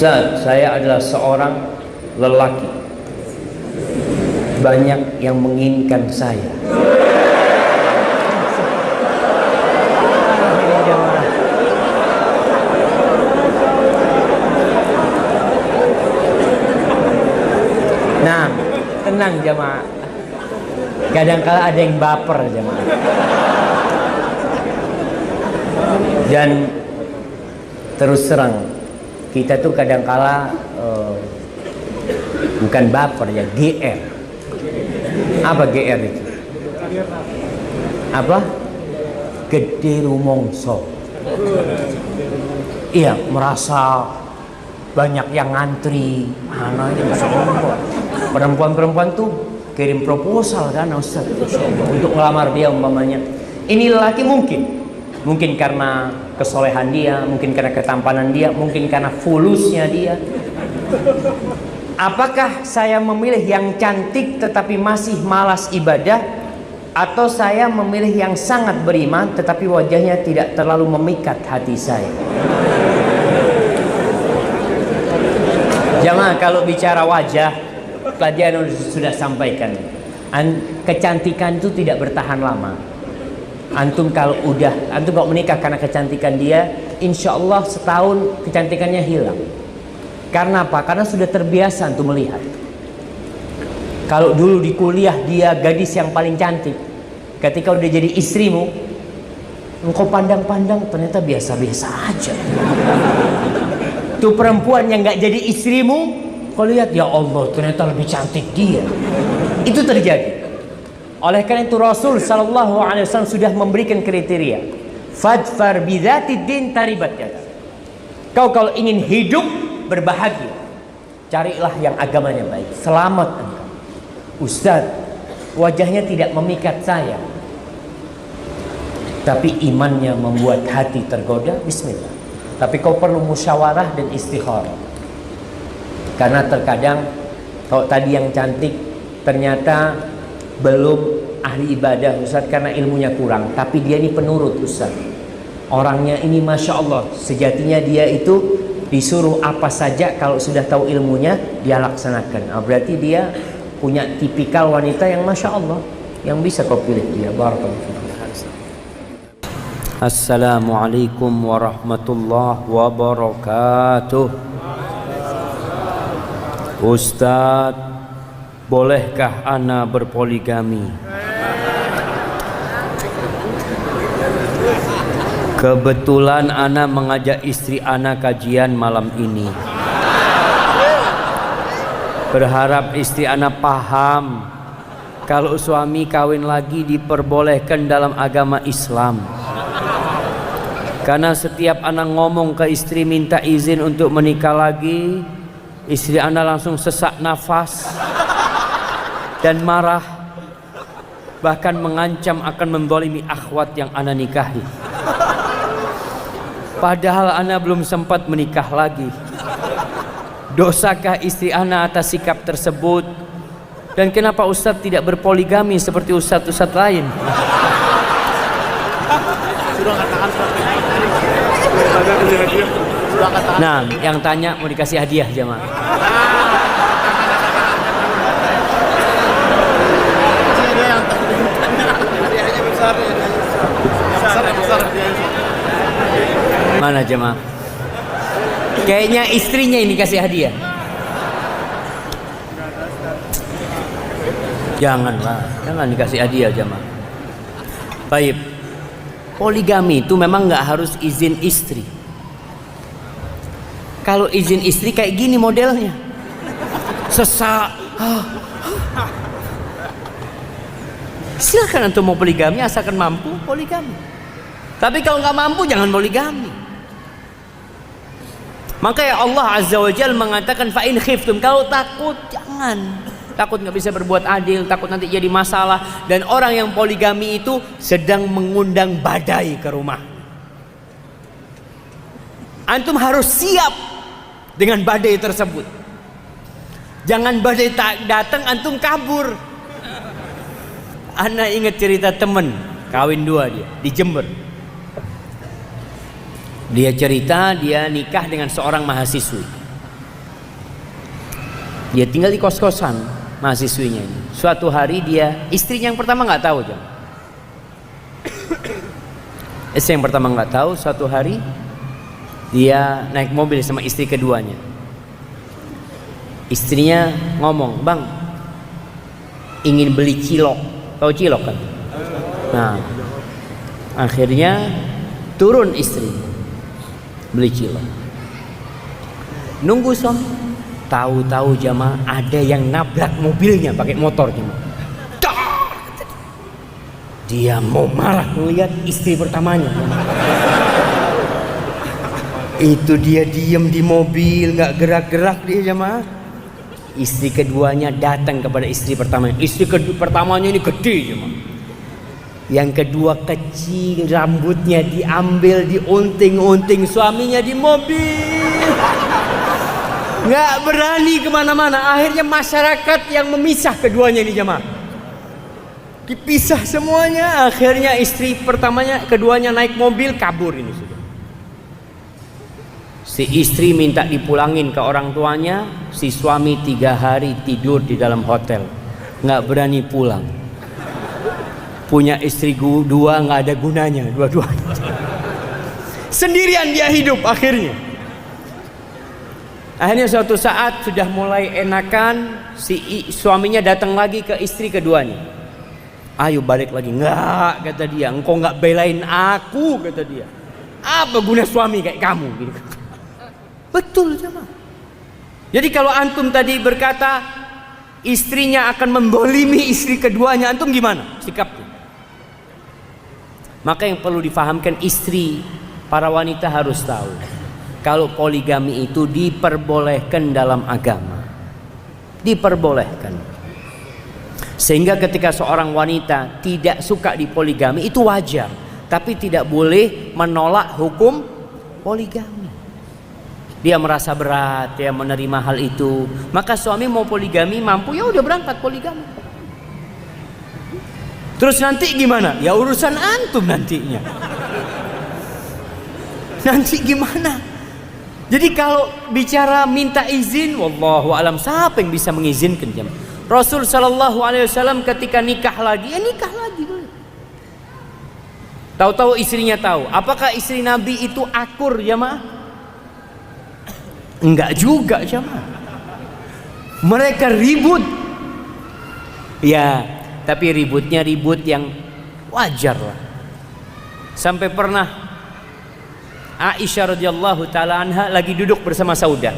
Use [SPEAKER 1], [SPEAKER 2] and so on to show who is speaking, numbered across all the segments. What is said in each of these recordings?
[SPEAKER 1] Ustaz, saya adalah seorang lelaki, banyak yang menginginkan saya. Nah, tenang jamaah. Kadang-kala ada yang baper jamaah. Dan terus terang, kita tuh kadang-kala bukan baper ya, GR. Apa GR itu? Apa? Gede rumongso. Iya, merasa banyak yang ngantri. Mana ini perempuan-perempuan tuh kirim proposal kan Ustaz untuk ngelamar dia umpamanya. Ini lelaki mungkin karena kesolehan dia, mungkin karena ketampanan dia, mungkin karena fulusnya dia. Apakah saya memilih yang cantik tetapi masih malas ibadah, atau saya memilih yang sangat beriman tetapi wajahnya tidak terlalu memikat hati saya? Jamaah, kalau bicara wajah, pelajaran sudah sampaikan, kecantikan itu tidak bertahan lama. Antum kalau menikah karena kecantikan dia, insya Allah setahun kecantikannya hilang. Karena apa? Karena sudah terbiasa untuk melihat. Kalau dulu di kuliah dia gadis yang paling cantik, ketika udah jadi istrimu, engkau pandang-pandang ternyata biasa-biasa aja. Tuh perempuan yang nggak jadi istrimu, kau lihat, ya Allah ternyata lebih cantik dia. Itu terjadi. Oleh karena itu Rasul Sallallahu Alaihi Wasallam sudah memberikan kriteria. Fadfar bidzatid din taribat yadak. Kau kalau ingin hidup berbahagia, carilah yang agamanya baik. Selamat engkau. Ustaz, wajahnya tidak memikat saya, tapi imannya membuat hati tergoda. Bismillah. Tapi kau perlu musyawarah dan istikharah. Karena terkadang kalau tadi yang cantik ternyata belum ahli ibadah Ustaz, karena ilmunya kurang, tapi dia ini penurut Ustaz. Orangnya ini Masya Allah, sejatinya dia itu disuruh apa saja kalau sudah tahu ilmunya dia laksanakan. Berarti dia punya tipikal wanita yang Masya Allah, yang bisa kau pilih dia. Barakallahu fiik. Assalamualaikum warahmatullahi wabarakatuh. Ustaz, bolehkah ana berpoligami? Kebetulan ana mengajak istri ana kajian malam ini. Berharap istri ana paham kalau suami kawin lagi diperbolehkan dalam agama Islam. Karena setiap ana ngomong ke istri minta izin untuk menikah lagi, istri ana langsung sesak nafas dan marah, bahkan mengancam akan menzalimi akhwat yang ana nikahi. Padahal ana belum sempat menikah lagi. Dosakah istri ana atas sikap tersebut? Dan kenapa Ustadz tidak berpoligami seperti Ustadz-Ustadz lain? Nah, yang tanya mau dikasih hadiah jemaah. Mana jemaah? Kayaknya istrinya ini kasih hadiah. Janganlah, jangan dikasih hadiah jemaah. Baik. Poligami itu memang nggak harus izin istri. Kalau izin istri kayak gini modelnya, sesak. Silakan untuk mau poligami asalkan mampu poligami. Tapi kalau nggak mampu jangan poligami. Makanya Allah Azza wa Jalla mengatakan fa in khiftum, kalau takut jangan. Takut nggak bisa berbuat adil, takut nanti jadi masalah. Dan orang yang poligami itu sedang mengundang badai ke rumah. Antum harus siap dengan badai tersebut. Jangan badai tak datang antum kabur. Ana ingat cerita temen kawin dua dia di Jember. Dia cerita dia nikah dengan seorang mahasiswi. Dia tinggal di kos-kosan mahasiswinya ini. Suatu hari istrinya yang pertama nggak tahu jam. Istri yang pertama nggak tahu. Suatu hari dia naik mobil sama istri keduanya. Istrinya ngomong, "Bang, ingin beli cilok." Tahu cilok kan? Nah, akhirnya turun istri beli cilok. Nunggu suami. Tahu-tahu jamaah ada yang nabrak mobilnya pakai motor jamaah. Dia mau marah melihat istri pertamanya. Itu dia diam di mobil, nggak gerak-gerak dia jamaah. Istri keduanya datang kepada istri pertamanya. Istri pertamanya ini gede jamaah. Yang kedua kecil, rambutnya diambil, diunting-unting suaminya di mobil. Nggak berani kemana-mana. Akhirnya masyarakat yang memisah keduanya ini jamaah. Dipisah semuanya. Akhirnya istri pertamanya, keduanya naik mobil kabur ini sudah. Si istri minta dipulangin ke orang tuanya. Si suami 3 hari tidur di dalam hotel, nggak berani pulang. Punya istri 2 nggak ada gunanya dua-duanya. Sendirian dia hidup akhirnya. Akhirnya suatu saat sudah mulai enakan, si suaminya datang lagi ke istri keduanya. Ayo balik lagi. Enggak, kata dia. Engkau enggak belain aku, kata dia. Apa guna suami kayak kamu? Gitu. Betul sama. Jadi kalau antum tadi berkata istrinya akan membolimi istri keduanya, antum gimana sikapnya? Maka yang perlu difahamkan istri, para wanita harus tahu. Kalau poligami itu diperbolehkan dalam agama. Diperbolehkan. Sehingga ketika seorang wanita tidak suka di poligami itu wajar. Tapi tidak boleh menolak hukum poligami. Dia merasa berat ya menerima hal itu. Maka suami mau poligami mampu, ya udah berangkat poligami. Terus nanti gimana? Ya urusan antum nantinya. Nanti gimana? Jadi kalau bicara minta izin, wallahu alam, siapa yang bisa mengizinkan jemaah? Rasul sallallahu alaihi wasallam ketika nikah lagi, ya nikah lagi boleh. Tahu-tahu istrinya tahu. Apakah istri Nabi itu akur jemaah? Enggak juga jemaah. Mereka ribut. Ya, tapi ributnya ribut yang wajar lah. Sampai pernah Aisyah radhiyallahu taala anha lagi duduk bersama Saudah.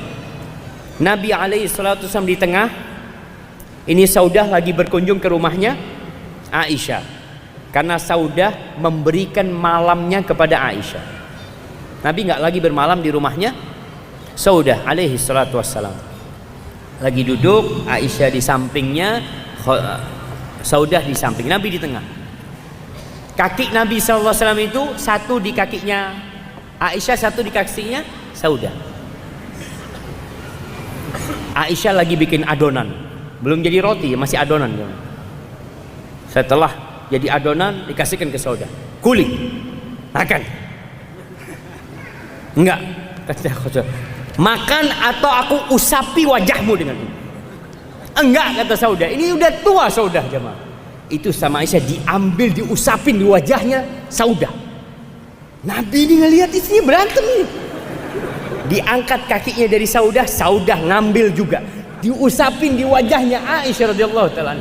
[SPEAKER 1] Nabi alaihi salatu wasallam di tengah. Ini Saudah lagi berkunjung ke rumahnya Aisyah. Karena Saudah memberikan malamnya kepada Aisyah. Nabi nggak lagi bermalam di rumahnya Saudah alaihi salatu wassalam. Lagi duduk, Aisyah di sampingnya, Saudah di samping, Nabi di tengah. Kaki Nabi sallallahu alaihi wasallam itu satu di kakinya Aisyah, satu di kakinya Saudah. Aisyah lagi bikin adonan, belum jadi roti, masih adonan. Setelah jadi adonan dikasihkan ke Saudah. Kuli, makan. Enggak, kata makan atau aku usapi wajahmu dengan ini. Enggak, kata Saudah. Ini udah tua Saudah jemaah. Itu sama Aisyah diambil, diusapin di wajahnya Saudah. Nabi ini ngelihat istrinya berantem ini. Diangkat kakinya dari Saudah, Saudah ngambil juga, diusapin di wajahnya Aisyah radhiyallahu taala.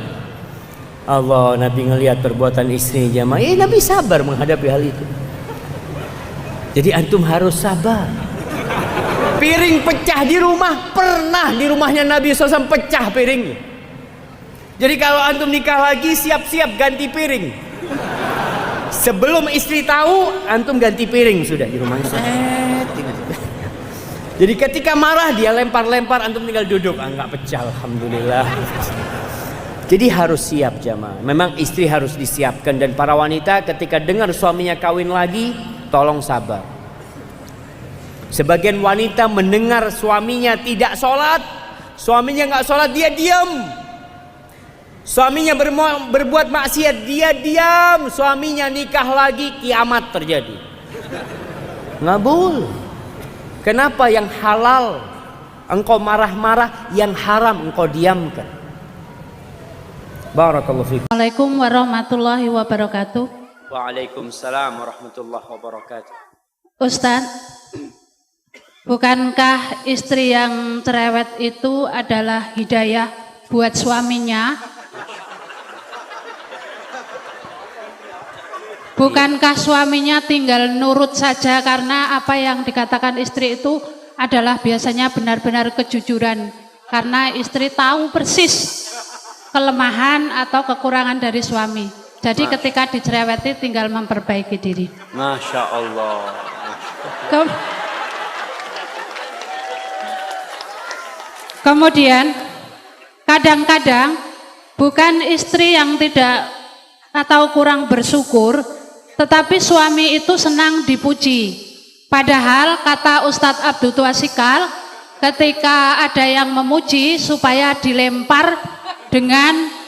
[SPEAKER 1] Allah, Nabi ngelihat perbuatan istri jamaah. Nabi sabar menghadapi hal itu. Jadi antum harus sabar. Piring pecah di rumah, pernah di rumahnya Nabi SAW pecah piringnya. Jadi kalau antum nikah lagi, siap-siap ganti piring. Sebelum istri tahu, antum ganti piring sudah di rumah. Jadi ketika marah dia lempar-lempar, antum tinggal duduk, nggak pecah, alhamdulillah. Jadi harus siap jamaah. Memang istri harus disiapkan, dan para wanita ketika dengar suaminya kawin lagi, tolong sabar. Sebagian wanita mendengar suaminya tidak sholat, suaminya nggak sholat, dia diam. Suaminya berbuat maksiat, dia diam. Suaminya nikah lagi, kiamat terjadi. Nggak boleh. Kenapa? Yang halal Engkau marah-marah, yang haram engkau diamkan. Barakallahu fiikum.
[SPEAKER 2] Assalamualaikum warahmatullahi wabarakatuh.
[SPEAKER 1] Waalaikumsalam warahmatullahi wabarakatuh.
[SPEAKER 2] Ustadz, bukankah istri yang cerewet itu adalah hidayah buat suaminya? Bukankah suaminya tinggal nurut saja karena apa yang dikatakan istri itu adalah biasanya benar-benar kejujuran, karena istri tahu persis kelemahan atau kekurangan dari suami. Jadi ketika dicereweti tinggal memperbaiki diri.
[SPEAKER 1] Masya Allah.
[SPEAKER 2] Kemudian kadang-kadang bukan istri yang tidak atau kurang bersyukur, tetapi suami itu senang dipuji. Padahal kata Ustadz Abdul Tuasikal, ketika ada yang memuji supaya dilempar dengan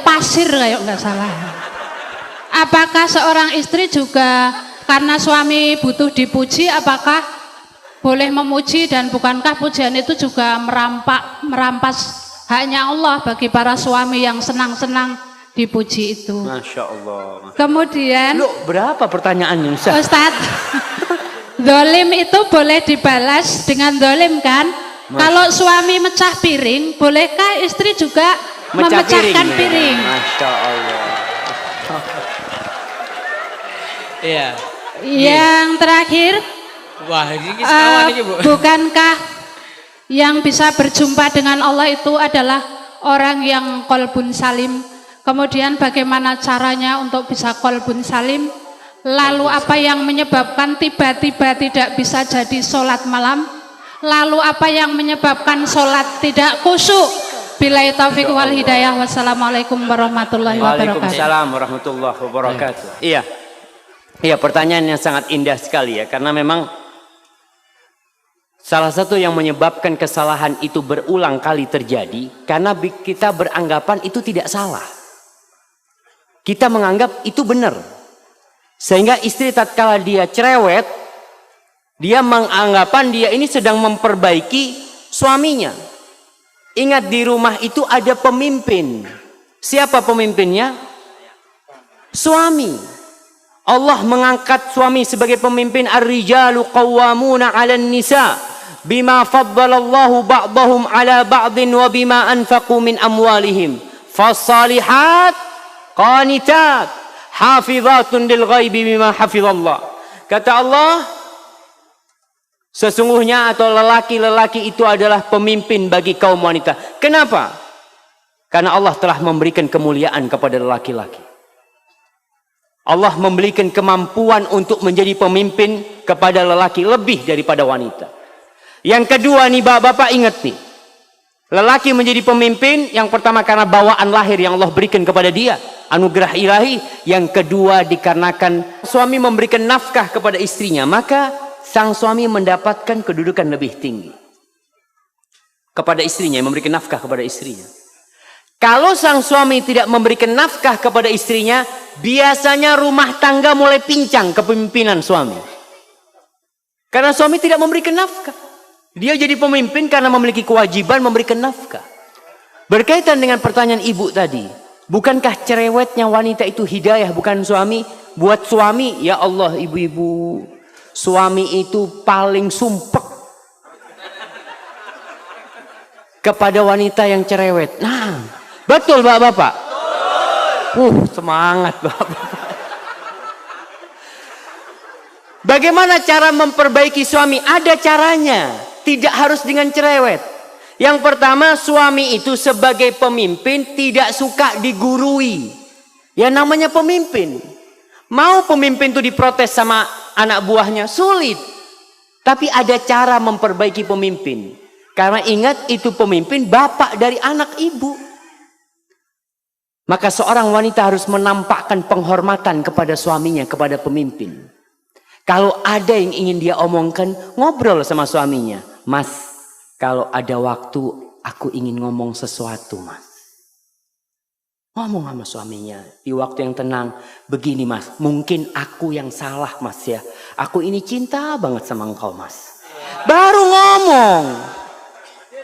[SPEAKER 2] pasir kayak nggak salah. Apakah seorang istri juga karena suami butuh dipuji, apakah boleh memuji, dan bukankah pujian itu juga merampas haknya Allah bagi para suami yang senang-senang dipuji itu?
[SPEAKER 1] Masya Allah.
[SPEAKER 2] Kemudian,
[SPEAKER 1] berapa pertanyaannya
[SPEAKER 2] Ustadz? Dolim itu boleh dibalas dengan dolim kan? Kalau suami mecah piring, bolehkah istri juga memecahkan piring?
[SPEAKER 1] Masya Allah.
[SPEAKER 3] Iya.
[SPEAKER 2] Yang terakhir,
[SPEAKER 3] Wah, ini sekawan ini, Bu.
[SPEAKER 2] bukankah yang bisa berjumpa dengan Allah itu adalah orang yang qalbun salim? Kemudian bagaimana caranya untuk bisa qalbun salim? Lalu apa yang menyebabkan tiba-tiba tidak bisa jadi sholat malam? Lalu apa yang menyebabkan sholat tidak khusyuk? Billahi taufiq wal hidayah. Wassalamualaikum warahmatullahi wabarakatuh.
[SPEAKER 1] Waalaikumsalam warahmatullahi wabarakatuh. Iya, pertanyaan yang sangat indah sekali ya, karena memang salah satu yang menyebabkan kesalahan itu berulang kali terjadi karena kita beranggapan itu tidak salah. Kita menganggap itu benar. Sehingga istri tatkala dia cerewet, dia menganggapan dia ini sedang memperbaiki suaminya. Ingat, di rumah itu ada pemimpin. Siapa pemimpinnya? Suami. Allah mengangkat suami sebagai pemimpin. Ar-rijalu qawwamuna 'alan nisa bima faddalallahu ba'dahum 'ala ba'din wa bima anfaqu min amwalihim. Fas-salihat qanitat hafizatun lil ghaibi bima hafizallah. Kata Allah, sesungguhnya atau lelaki-lelaki itu adalah pemimpin bagi kaum wanita. Kenapa? Karena Allah telah memberikan kemuliaan kepada lelaki-laki. Allah memberikan kemampuan untuk menjadi pemimpin kepada lelaki lebih daripada wanita. Yang kedua nih bapak-bapak, ingat nih. Lelaki menjadi pemimpin yang pertama karena bawaan lahir yang Allah berikan kepada dia, anugerah ilahi. Yang kedua dikarenakan suami memberikan nafkah kepada istrinya, maka sang suami mendapatkan kedudukan lebih tinggi kepada istrinya, yang memberikan nafkah kepada istrinya. Kalau sang suami tidak memberikan nafkah kepada istrinya, biasanya rumah tangga mulai pincang kepemimpinan suami. Karena suami tidak memberikan nafkah. Dia jadi pemimpin karena memiliki kewajiban memberikan nafkah. Berkaitan dengan pertanyaan ibu tadi, bukankah cerewetnya wanita itu hidayah bukan suami? Buat suami, ya Allah ibu-ibu, suami itu paling sumpek kepada wanita yang cerewet. Nah, betul bapak-bapak? Semangat bapak-bapak. Bagaimana cara memperbaiki suami? Ada caranya. Tidak harus dengan cerewet. Yang pertama, suami itu sebagai pemimpin tidak suka digurui. Ya namanya pemimpin. Mau pemimpin itu diprotes sama anak buahnya? Sulit. Tapi ada cara memperbaiki pemimpin. Karena ingat, itu pemimpin bapak dari anak ibu. Maka seorang wanita harus menampakkan penghormatan kepada suaminya, kepada pemimpin. Kalau ada yang ingin dia omongkan, ngobrol sama suaminya. Mas, kalau ada waktu aku ingin ngomong sesuatu, mas. Ngomong sama suaminya di waktu yang tenang. Begini mas, mungkin aku yang salah mas ya. Aku ini cinta banget sama engkau mas. Baru ngomong.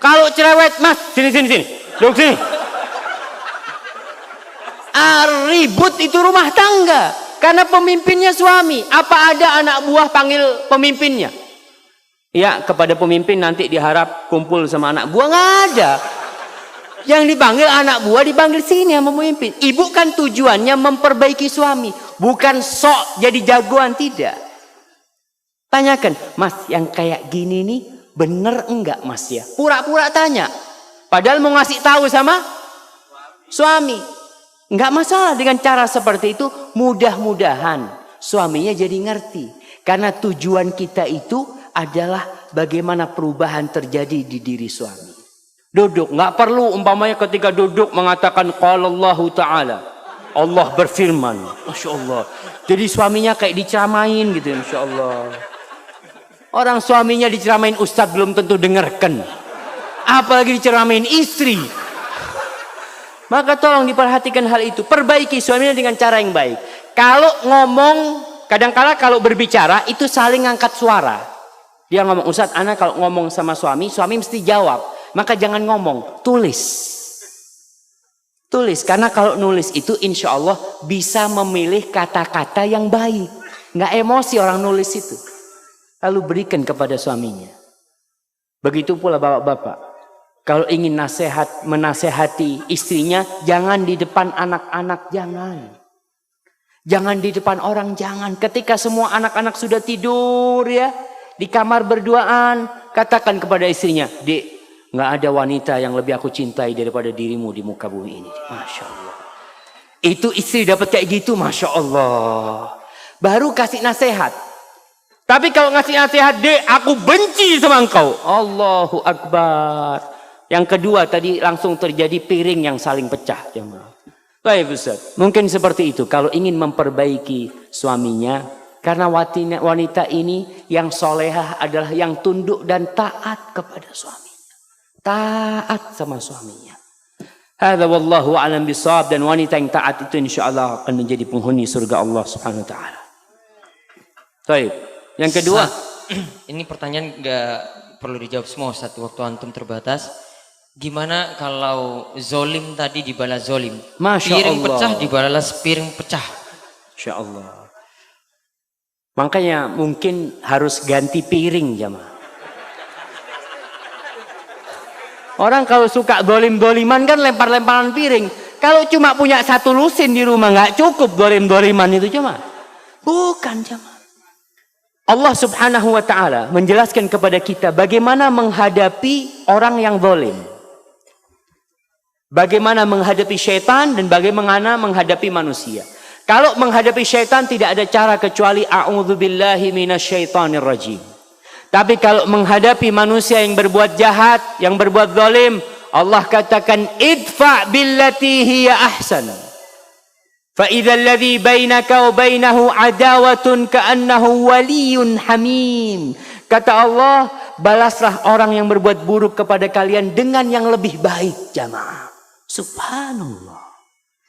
[SPEAKER 1] Kalau cerewet, Mas, sini. Duduk sini. Ribut itu rumah tangga. Karena pemimpinnya suami. Apa ada anak buah panggil pemimpinnya? Ya, kepada pemimpin nanti diharap kumpul sama anak buah. Nggak ada. Yang dipanggil anak buah dipanggil sini sama pemimpin. Ibu kan tujuannya memperbaiki suami. Bukan sok jadi jagoan, tidak. Tanyakan, Mas yang kayak gini nih bener enggak Mas ya? Pura-pura tanya. Padahal mau ngasih tahu sama suami. Enggak masalah dengan cara seperti itu. Mudah-mudahan suaminya jadi ngerti. Karena tujuan kita itu adalah bagaimana perubahan terjadi di diri suami. Duduk, nggak perlu umpamanya ketika duduk mengatakan qala Allahu ta'ala. Allah berfirman. Masya Allah. Jadi suaminya kayak diceramain gitu, Masya Allah. Orang suaminya diceramain ustadz belum tentu dengarkan. Apalagi diceramain istri. Maka tolong diperhatikan hal itu. Perbaiki suaminya dengan cara yang baik. Kalau ngomong, kadang-kala kalau berbicara itu saling ngangkat suara. Dia ngomong, Ustadz, ana kalau ngomong sama suami mesti jawab. Maka jangan ngomong, tulis. Tulis, karena kalau nulis itu insya Allah bisa memilih kata-kata yang baik. Nggak emosi orang nulis itu. Lalu berikan kepada suaminya. Begitu pula bapak-bapak. Kalau ingin menasehati istrinya, jangan di depan anak-anak, jangan. Jangan di depan orang, jangan. Ketika semua anak-anak sudah tidur ya, di kamar berduaan, katakan kepada istrinya, Dek, nggak ada wanita yang lebih aku cintai daripada dirimu di muka bumi ini. Masya Allah. Itu istri dapat kayak gitu, Masya Allah. Baru kasih nasihat. Tapi kalau ngasih nasihat, Dek, aku benci sama engkau. Allahu Akbar. Yang kedua tadi langsung terjadi piring yang saling pecah. Baik Ustaz. Mungkin seperti itu. Kalau ingin memperbaiki suaminya. Karena wanita ini yang solehah adalah yang tunduk dan taat kepada suami. Taat sama suaminya. Hadza wallahu a'lam bishawab, dan wanita yang taat itu insyaallah akan menjadi penghuni surga Allah Subhanahu wa taala. Baik. Yang kedua,
[SPEAKER 3] ini pertanyaan enggak perlu dijawab semua, satu waktu antum terbatas. Gimana kalau zolim tadi dibalas zolim?
[SPEAKER 1] Masya
[SPEAKER 3] piring
[SPEAKER 1] Allah.
[SPEAKER 3] Pecah dibalas piring pecah.
[SPEAKER 1] Insyaallah. Makanya mungkin harus ganti piring jamaah. Orang kalau suka dolim-doliman kan lempar-lemparan piring. Kalau cuma punya satu lusin di rumah nggak cukup dolim-doliman itu cuma. Bukan jemaah. Allah Subhanahu wa taala menjelaskan kepada kita bagaimana menghadapi orang yang dolim. Bagaimana menghadapi syaitan dan bagaimana menghadapi manusia. Kalau menghadapi syaitan tidak ada cara kecuali a'udzubillahi minasyaitonir rajim. Tapi kalau menghadapi manusia yang berbuat jahat, yang berbuat zalim, Allah katakan idfa billati hiya ahsan. Fa idzal ladzi bainaka wa bainahu adawatun ka'annahu waliyyun hamim. Kata Allah, balaslah orang yang berbuat buruk kepada kalian dengan yang lebih baik, jamaah. Subhanallah.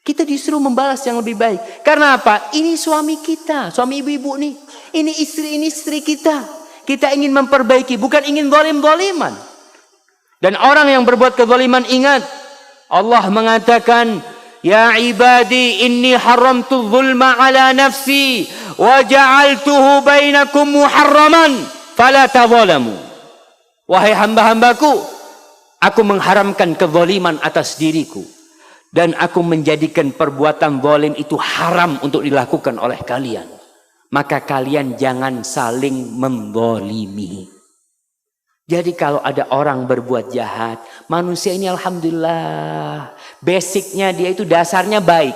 [SPEAKER 1] Kita disuruh membalas yang lebih baik. Karena apa? Ini suami kita, suami ibu-ibu nih. Ini istri kita. Kita ingin memperbaiki, bukan ingin zalim-zaliman. Dan orang yang berbuat kezaliman, ingat, Allah mengatakan, Ya ibadi inni haramtu zulma ala nafsi wa ja'altuhu bainakum muharraman fala tadzalamu. Wahai hamba-hambaku, aku mengharamkan kezaliman atas diriku dan aku menjadikan perbuatan zalim itu haram untuk dilakukan oleh kalian. Maka kalian jangan saling menzalimi. Jadi kalau ada orang berbuat jahat, manusia ini alhamdulillah, basicnya dia itu dasarnya baik.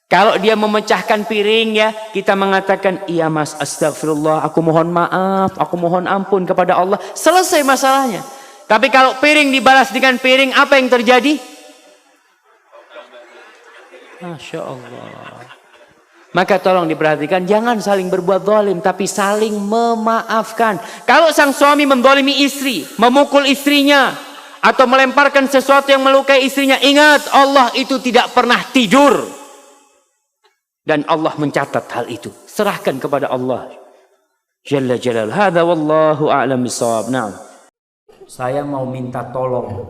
[SPEAKER 1] Kalau dia memecahkan piring ya, kita mengatakan, iya mas, astagfirullah, aku mohon maaf, aku mohon ampun kepada Allah. Selesai masalahnya. Tapi kalau piring dibalas dengan piring, apa yang terjadi? Masya Allah. Maka tolong diperhatikan, jangan saling berbuat zalim, tapi saling memaafkan. Kalau sang suami menzalimi istri, memukul istrinya, atau melemparkan sesuatu yang melukai istrinya, ingat Allah itu tidak pernah tidur. Dan Allah mencatat hal itu. Serahkan kepada Allah Jalla Jalal. Hadza wallahu a'lam bishawab. Naam. Saya mau minta tolong.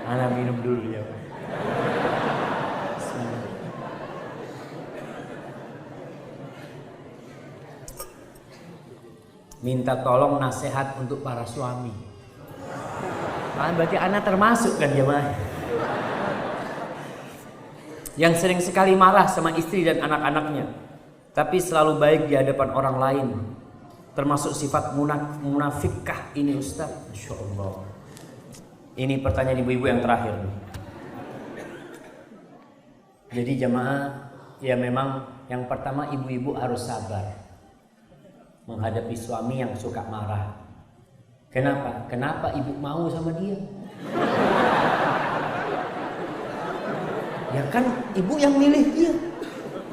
[SPEAKER 1] Ana minum dulu ya. Minta tolong nasihat untuk para suami. Berarti Ana termasuk kan jemaah? Yang sering sekali marah sama istri dan anak-anaknya, tapi selalu baik di hadapan orang lain. Termasuk sifat munafikkah ini Ustaz? Masya Allah. Ini pertanyaan ibu-ibu yang terakhir. Jadi jemaah, ya memang yang pertama ibu-ibu harus sabar menghadapi suami yang suka marah. Kenapa? Kenapa ibu mau sama dia? Ya kan ibu yang milih dia.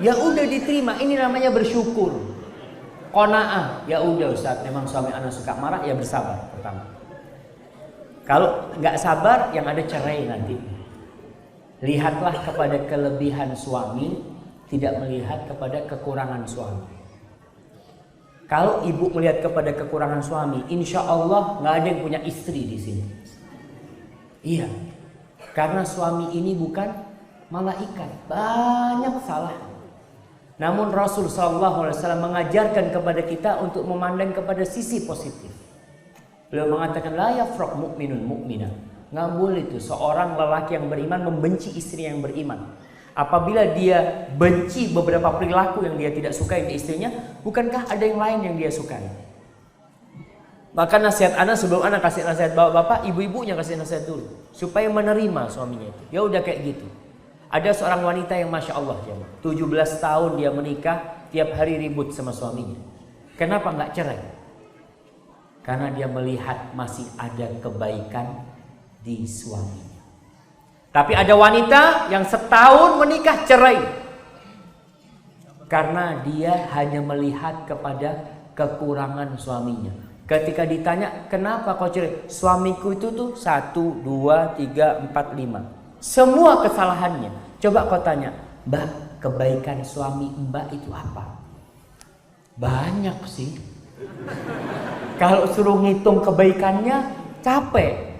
[SPEAKER 1] Ya udah diterima, ini namanya bersyukur. Qanaah, ya udah Ustaz, memang suami anak suka marah, ya bersabar pertama. Kalau nggak sabar, yang ada cerai nanti. Lihatlah kepada kelebihan suami, tidak melihat kepada kekurangan suami. Kalau ibu melihat kepada kekurangan suami, insya Allah nggak ada yang punya istri di sini. Iya, karena suami ini bukan malaikat, banyak salah. Namun Rasul SAW mengajarkan kepada kita untuk memandang kepada sisi positif. Beliau mengatakan la yafraq mu'minun mu'minah. Nggak boleh itu seorang lelaki yang beriman membenci istri yang beriman. Apabila dia benci beberapa perilaku yang dia tidak sukai di istrinya, bukankah ada yang lain yang dia sukai? Maka nasihat anak sebelum anak kasih nasihat bapak, ibu-ibunya kasih nasihat dulu supaya menerima suaminya itu. Ya udah kayak gitu. Ada seorang wanita yang masya Allah, 17 tahun dia menikah, tiap hari ribut sama suaminya. Kenapa nggak cerai? Karena dia melihat masih ada kebaikan di suaminya. Tapi ada wanita yang setahun menikah cerai. Karena dia hanya melihat kepada kekurangan suaminya. Ketika ditanya, kenapa kau cerai? Suamiku itu tuh 1, 2, 3, 4, 5. Semua kesalahannya. Coba kau tanya, Mbak, kebaikan suami Mbak itu apa? Banyak sih. Kalau suruh ngitung kebaikannya capek.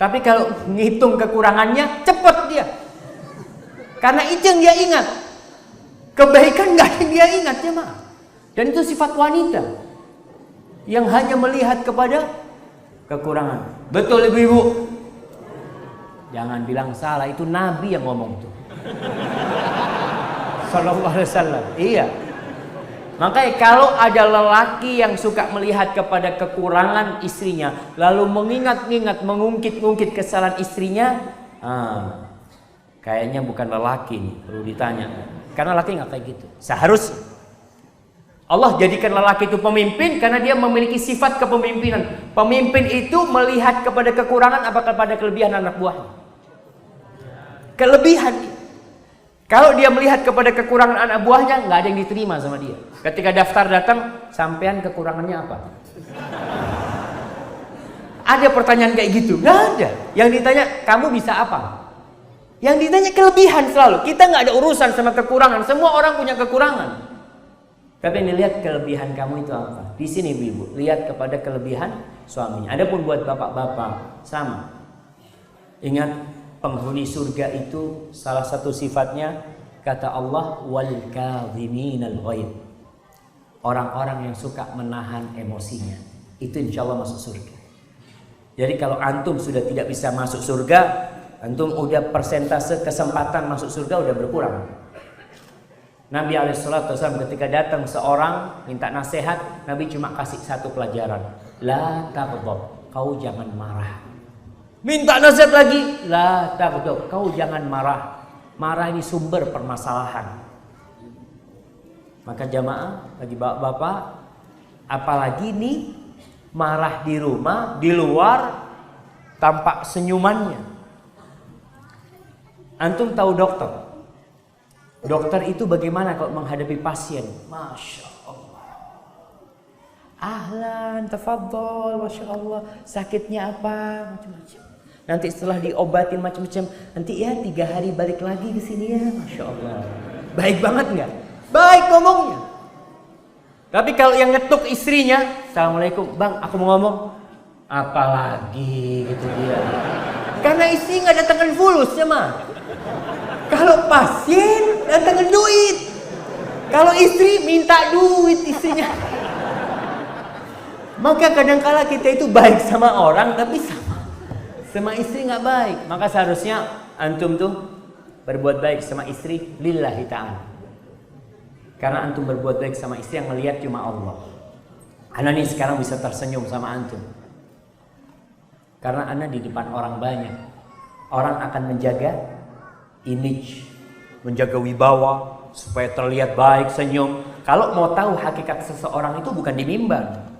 [SPEAKER 1] Tapi kalau ngitung kekurangannya cepet dia. Karena itu yang dia ingat. Kebaikan gak ada yang dia ingat ya Mak. Dan itu sifat wanita yang hanya melihat kepada kekurangan. Betul ibu-ibu? Jangan bilang salah, itu Nabi yang ngomong tuh. Sallallahu alaihi wasallam. Iya. Makanya kalau ada lelaki yang suka melihat kepada kekurangan istrinya, lalu mengingat-ingat, mengungkit-ungkit kesalahan istrinya, kayaknya bukan lelaki nih, perlu ditanya. Karena lelaki nggak kayak gitu. Seharusnya Allah jadikan lelaki itu pemimpin karena dia memiliki sifat kepemimpinan. Pemimpin itu melihat kepada kekurangan apa kepada kelebihan anak buahnya. Kelebihan. Kalau dia melihat kepada kekurangan anak buahnya, nggak ada yang diterima sama dia. Ketika daftar datang, sampean kekurangannya apa? Ada pertanyaan kayak gitu? Nggak ada. Yang ditanya, kamu bisa apa? Yang ditanya kelebihan selalu. Kita nggak ada urusan sama kekurangan. Semua orang punya kekurangan. Tapi yang dilihat kelebihan kamu itu apa? Di sini ibu, lihat kepada kelebihan suaminya. Adapun buat bapak-bapak, sama. Ingat, penghuni surga itu salah satu sifatnya kata Allah wal kadhiminal ghaidh. Orang-orang yang suka menahan emosinya itu insya Allah masuk surga. Jadi kalau antum sudah tidak bisa masuk surga, antum udah persentase kesempatan masuk surga udah berkurang. Nabi SAW ketika datang seorang minta nasihat, Nabi cuma kasih satu pelajaran, la taghdab, kau jangan marah. Minta nasihat lagi, la taghdab, kau jangan marah. Marah ini sumber permasalahan. Maka jamaah, bagi bapak-bapak, apalagi nih marah di rumah, di luar tampak senyumannya. Antum tahu dokter? Dokter itu bagaimana kalau menghadapi pasien? Masya Allah. Ahlan, tafadhol, Masya Allah. Sakitnya apa? Macam-macam. Nanti setelah diobatin macam-macam, nanti ya 3 hari balik lagi ke sini ya, Masya Allah. Baik banget nggak? Baik ngomongnya. Tapi kalau yang ngetuk istrinya, Assalamualaikum, bang, aku mau ngomong. Apalagi gitu dia. Karena istri nggak datangkan fulus ya mah. Kalau pasien datangkan duit. Kalau istri minta duit istrinya. Maka kadangkala kita itu baik sama orang tapi sama istri nggak baik. Maka seharusnya antum tuh berbuat baik sama istri lillahi ta'ala. Karena antum berbuat baik sama istri yang melihat cuma Allah. Ana nih sekarang bisa tersenyum sama antum. Karena ana di depan orang banyak. Orang akan menjaga image, menjaga wibawa supaya terlihat baik, senyum. Kalau mau tahu hakikat seseorang itu bukan di mimbar,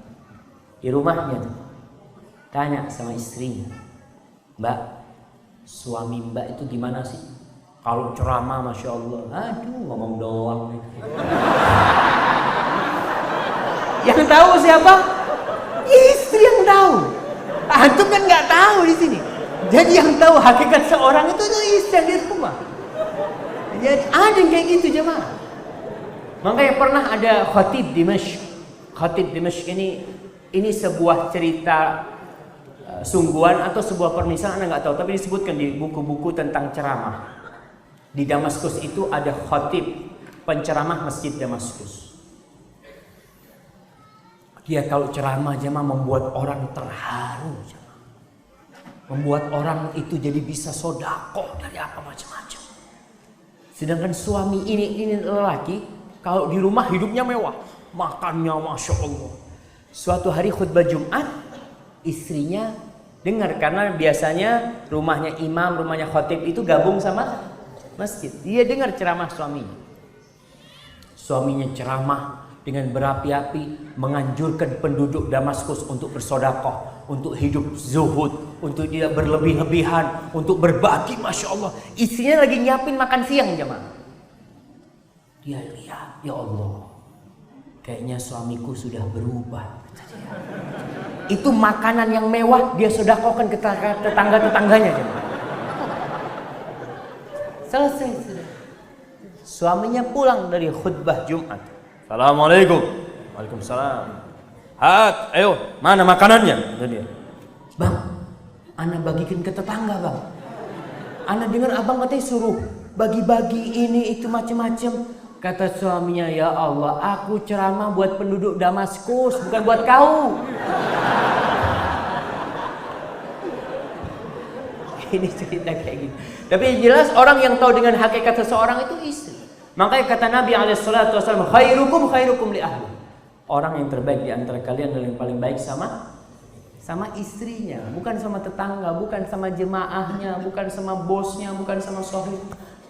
[SPEAKER 1] di rumahnya. Tanya sama istrinya, Mbak, suami Mbak itu gimana sih? Kalau ceramah, masya Allah, aduh ngomong doang. Yang tahu siapa? Istri yang tahu. Antum kan nggak tahu di sini. Jadi yang tahu hakikat seorang itu istri yang di rumah. Jadi ada yang kayak gitu jemaah. Makanya pernah ada khatib Dimashq. Khatib Dimashq ini sebuah cerita sungguhan atau sebuah permisalan, Anda nggak tahu, tapi disebutkan di buku-buku tentang ceramah. Di Damaskus itu ada khatib penceramah masjid Damaskus. Dia kalau ceramah jemaah membuat orang terharu, jemaah. Membuat orang itu jadi bisa sodako dari apa macam-macam. Sedangkan suami ini lelaki kalau di rumah hidupnya mewah, makannya masya Allah. Suatu hari khutbah Jumat, istrinya dengar karena biasanya rumahnya imam, rumahnya khatib itu gabung sama masjid. Dia dengar ceramah suaminya. Suaminya ceramah dengan berapi-api menganjurkan penduduk Damaskus untuk bersedekah, untuk hidup zuhud, untuk tidak berlebih-lebihan, untuk berbagi, masya Allah. Istrinya lagi nyiapin makan siang jemaah. Dia lihat, ya Allah, kayaknya suamiku sudah berubah. Itu makanan yang mewah dia sedekahkan ke tetangga-tetangganya jemaah. Selesai sudah. Suaminya pulang dari khutbah Jumat. Assalamualaikum. Waalaikumsalam. Hat, ayo, mana makanannya? Kata dia. Bang, ana bagikan ke tetangga, Bang. Ana dengar abang katanya suruh bagi-bagi ini itu macam-macam. Kata suaminya, ya Allah, aku ceramah buat penduduk Damaskus, bukan buat kau. Ini cerita kayak gitu. Tapi jelas orang yang tahu dengan hakikat seseorang itu istri. Makanya kata Nabi SAW, khairukum li ahli. Orang yang terbaik di antara kalian adalah yang paling baik sama istrinya, bukan sama tetangga, bukan sama jemaahnya, bukan sama bosnya, bukan sama sohib,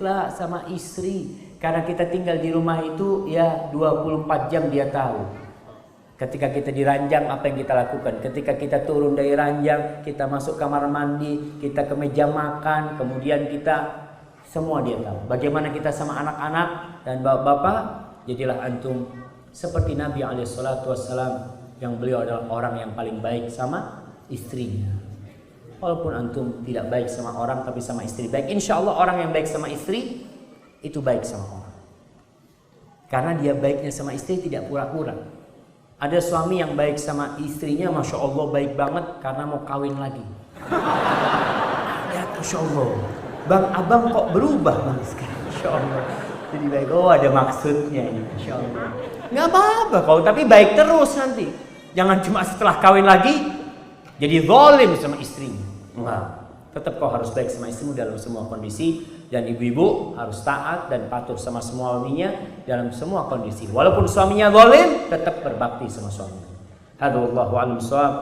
[SPEAKER 1] lah sama istri. Karena kita tinggal di rumah itu ya 24 jam dia tahu. Ketika kita di ranjang apa yang kita lakukan, ketika kita turun dari ranjang, kita masuk kamar mandi, kita ke meja makan, kemudian kita semua dia tahu. Bagaimana kita sama anak-anak dan bapak-bapak, jadilah antum seperti Nabi SAW yang beliau adalah orang yang paling baik sama istrinya. Walaupun antum tidak baik sama orang tapi sama istri baik, insya Allah orang yang baik sama istri itu baik sama orang. Karena dia baiknya sama istri tidak pura-pura. Ada suami yang baik sama istrinya, masya Allah baik banget karena mau kawin lagi. Ya masya Allah. Bang, abang kok berubah bang sekarang? Masya Allah. Jadi baik, oh ada maksudnya ini, Masya Allah. Nggak apa-apa kau, tapi baik terus nanti. Jangan cuma setelah kawin lagi jadi zalim sama istrinya. Enggak. Tetap kau harus baik sama istrimu dalam semua kondisi. Dan ibu-ibu harus taat dan patuh sama suaminya dalam semua kondisi. Walaupun suaminya zalim, tetap berbakti sama suaminya. Hadza wallahu a'lam bishawab.